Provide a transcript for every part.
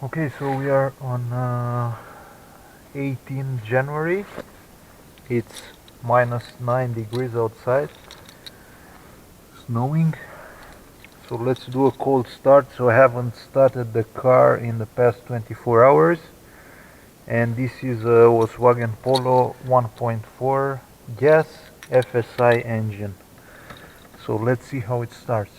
Okay, so we are on 18 January. It's -9 degrees outside, snowing. So let's do a cold start. So I haven't started the car in the past 24 hours. And this is a Volkswagen Polo 1.4 gas FSI engine. So let's see how it starts.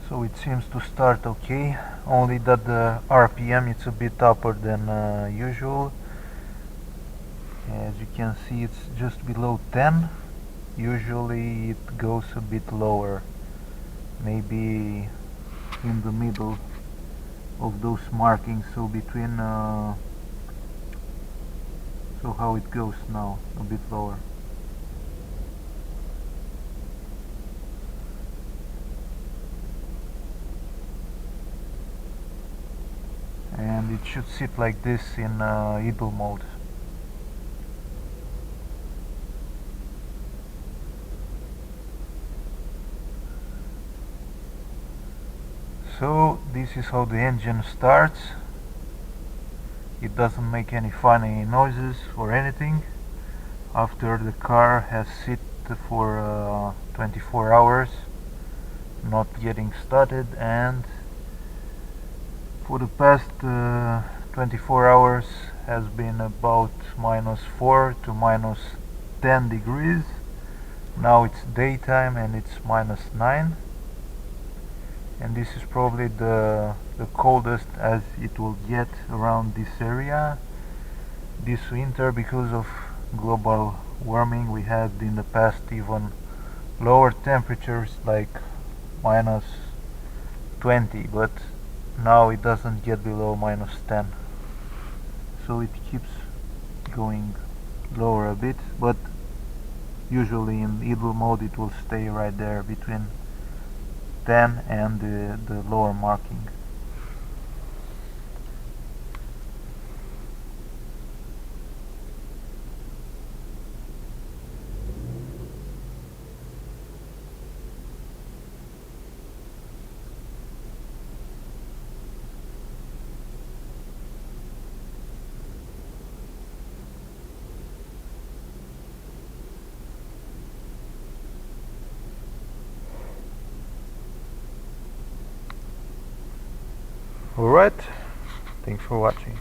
So it seems to start okay, only that the RPM it's a bit upper than usual. As you can see, it's just below 10. Usually it goes a bit lower, maybe in the middle of those markings, so between so how it goes now, a bit lower. And it should sit like this in idle mode. So this is how the engine starts. It doesn't make any funny noises or anything. After the car has sit for 24 hours not getting started, and for the past 24 hours has been about -4 to -10 degrees. Now it's daytime and it's -9, and this is probably the coldest as it will get around this area this winter. Because of global warming, we had in the past even lower temperatures like -20, but now it doesn't get below -10, so it keeps going lower a bit, but usually in idle mode it will stay right there between 10 and the lower marking. Alright, thanks for watching.